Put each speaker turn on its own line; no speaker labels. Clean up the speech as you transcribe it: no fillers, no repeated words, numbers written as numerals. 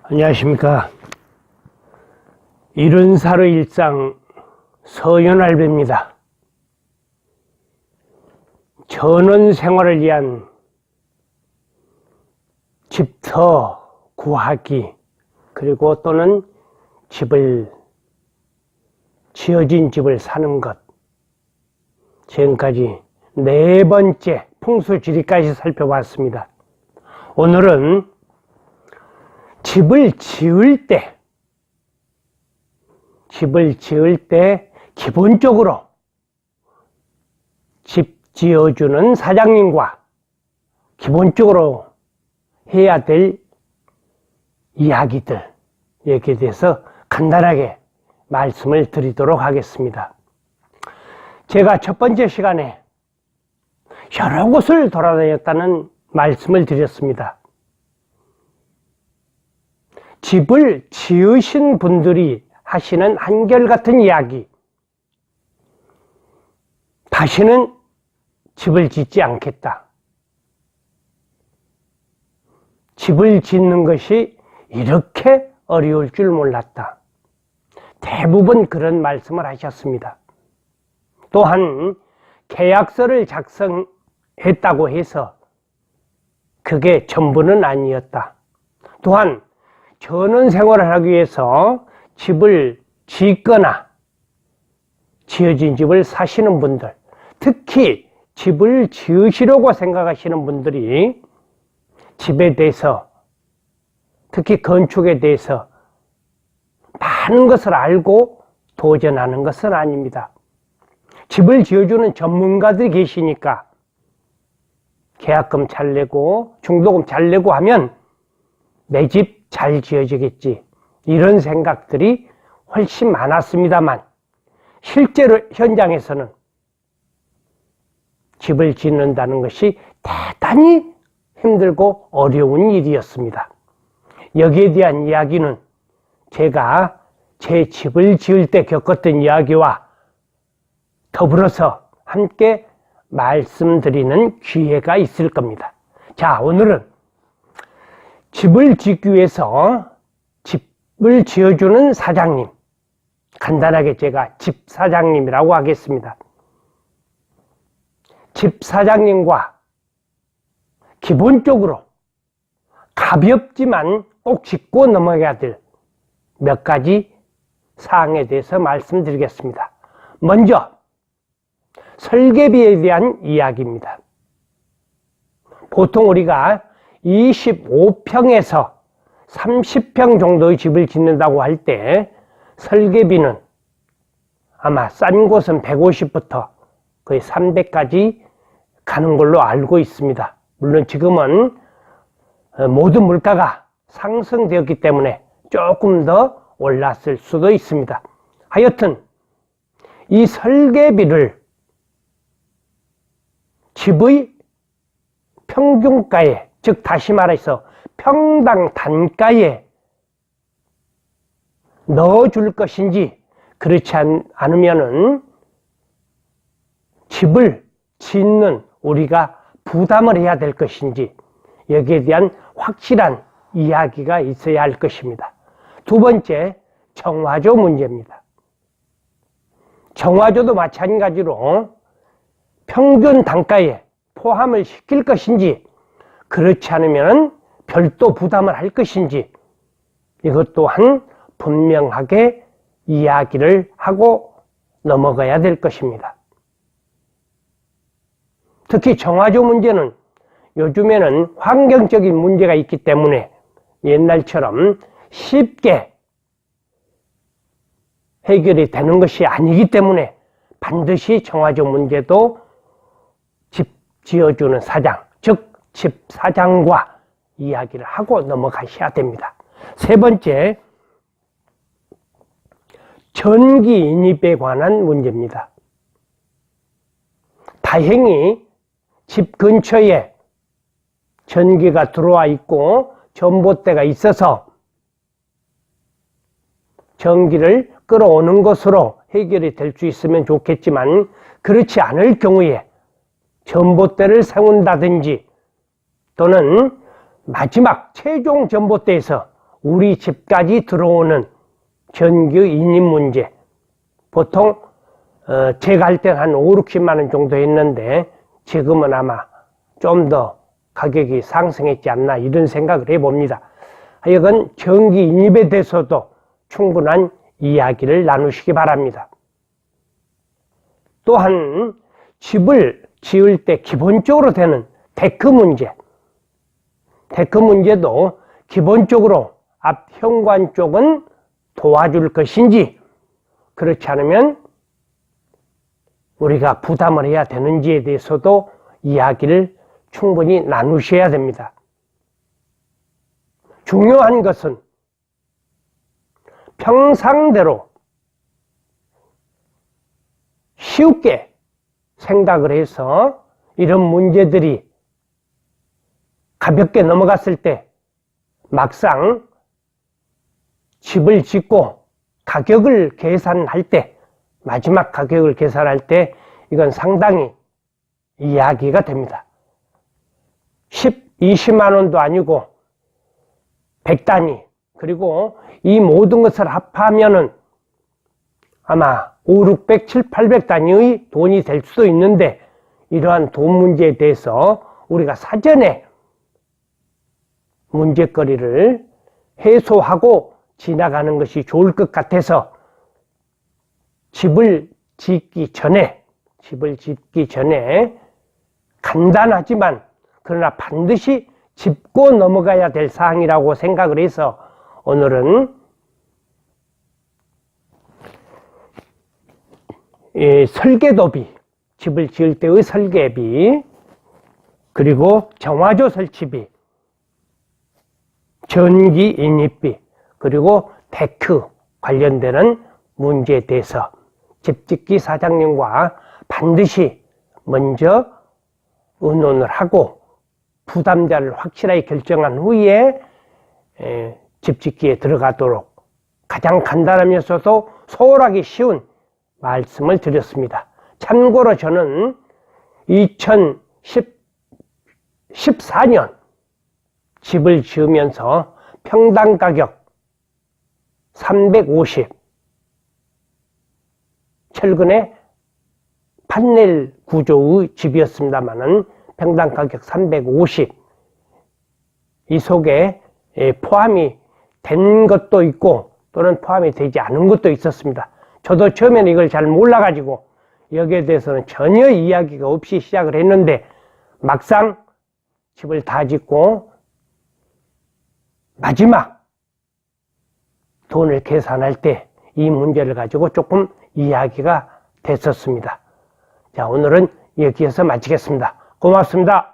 안녕하십니까. 이른사의 일상 서연알배입니다. 전원 생활을 위한 집터 구하기, 그리고 또는 지어진 집을 사는 것, 지금까지 4번째 풍수지리까지 살펴봤습니다. 오늘은 집을 지을 때 기본적으로 집 지어주는 사장님과 기본적으로 해야 될 이야기들, 여기에 대해서 간단하게 말씀을 드리도록 하겠습니다. 제가 첫 번째 시간에 여러 곳을 돌아다녔다는 말씀을 드렸습니다. 집을 지으신 분들이 하시는 한결같은 이야기, 다시는 집을 짓지 않겠다. 집을 짓는 것이 이렇게 어려울 줄 몰랐다. 대부분 그런 말씀을 하셨습니다. 또한 계약서를 작성했다고 해서 그게 전부는 아니었다. 또한 전원생활을 하기 위해서 집을 짓거나 지어진 집을 사시는 분들, 특히 집을 지으시려고 생각하시는 분들이 집에 대해서, 특히 건축에 대해서 많은 것을 알고 도전하는 것은 아닙니다. 집을 지어주는 전문가들이 계시니까 계약금 잘 내고 중도금 잘 내고 하면 내 집 잘 지어지겠지, 이런 생각들이 훨씬 많았습니다만, 실제로 현장에서는 집을 짓는다는 것이 대단히 힘들고 어려운 일이었습니다. 여기에 대한 이야기는 제가 제 집을 지을 때 겪었던 이야기와 더불어서 함께 말씀드리는 기회가 있을 겁니다. 자, 오늘은 집을 짓기 위해서 집을 지어주는 사장님, 간단하게 제가 집사장님이라고 하겠습니다. 집사장님과 기본적으로 가볍지만 꼭 짚고 넘어가야 될 몇 가지 사항에 대해서 말씀드리겠습니다. 먼저 설계비에 대한 이야기입니다. 보통 우리가 25평에서 30평 정도의 집을 짓는다고 할 때 설계비는 아마 싼 곳은 150부터 거의 300까지 가는 걸로 알고 있습니다. 물론 지금은 모든 물가가 상승되었기 때문에 조금 더 올랐을 수도 있습니다. 하여튼 이 설계비를 집의 평균가에, 즉 다시 말해서 평당 단가에 넣어줄 것인지, 그렇지 않으면은 집을 짓는 우리가 부담을 해야 될 것인지, 여기에 대한 확실한 이야기가 있어야 할 것입니다. 두 번째, 정화조 문제입니다. 정화조도 마찬가지로 평균 단가에 포함을 시킬 것인지, 그렇지 않으면 별도 부담을 할 것인지, 이것 또한 분명하게 이야기를 하고 넘어가야 될 것입니다. 특히 정화조 문제는 요즘에는 환경적인 문제가 있기 때문에 옛날처럼 쉽게 해결이 되는 것이 아니기 때문에 반드시 정화조 문제도 집 지어주는 사장, 즉 집사장과 이야기를 하고 넘어가셔야 됩니다. 세 번째, 전기 인입에 관한 문제입니다. 다행히 집 근처에 전기가 들어와 있고 전봇대가 있어서 전기를 끌어오는 것으로 해결이 될 수 있으면 좋겠지만, 그렇지 않을 경우에 전봇대를 세운다든지 또는 마지막 최종 전봇대에서 우리 집까지 들어오는 전기 인입 문제, 보통 제가 할 때는 한 5, 60만 원 정도 했는데 지금은 아마 좀 더 가격이 상승했지 않나 이런 생각을 해봅니다. 하여간 전기 인입에 대해서도 충분한 이야기를 나누시기 바랍니다. 또한 집을 지을 때 기본적으로 되는 데크 문제, 데크 문제도 기본적으로 앞 현관 쪽은 도와줄 것인지, 그렇지 않으면 우리가 부담을 해야 되는지에 대해서도 이야기를 충분히 나누셔야 됩니다. 중요한 것은 평상대로 쉽게 생각을 해서 이런 문제들이 가볍게 넘어갔을 때 막상 집을 짓고 가격을 계산할 때, 마지막 가격을 계산할 때 이건 상당히 이야기가 됩니다. 20만 원도 아니고 100단위, 그리고 이 모든 것을 합하면은 아마 5, 600, 7, 800단위의 돈이 될 수도 있는데, 이러한 돈 문제에 대해서 우리가 사전에 문제거리를 해소하고 지나가는 것이 좋을 것 같아서 집을 짓기 전에 간단하지만 그러나 반드시 짚고 넘어가야 될 사항이라고 생각을 해서 오늘은 설계도비, 집을 지을 때의 설계비, 그리고 정화조 설치비, 전기 인입비, 그리고 데크 관련되는 문제에 대해서 집짓기 사장님과 반드시 먼저 의논을 하고 부담자를 확실하게 결정한 후에 집짓기에 들어가도록 가장 간단하면서도 소홀하기 쉬운 말씀을 드렸습니다. 참고로 저는 2014년 집을 지으면서 평당 가격 350, 최근에 판넬 구조의 집이었습니다만은 평당 가격 350, 이 속에 포함이 된 것도 있고 또는 포함이 되지 않은 것도 있었습니다. 저도 처음에는 이걸 잘 몰라가지고 여기에 대해서는 전혀 이야기가 없이 시작을 했는데, 막상 집을 다 짓고 마지막 돈을 계산할 때 이 문제를 가지고 조금 이야기가 됐었습니다. 자, 오늘은 여기에서 마치겠습니다. 고맙습니다.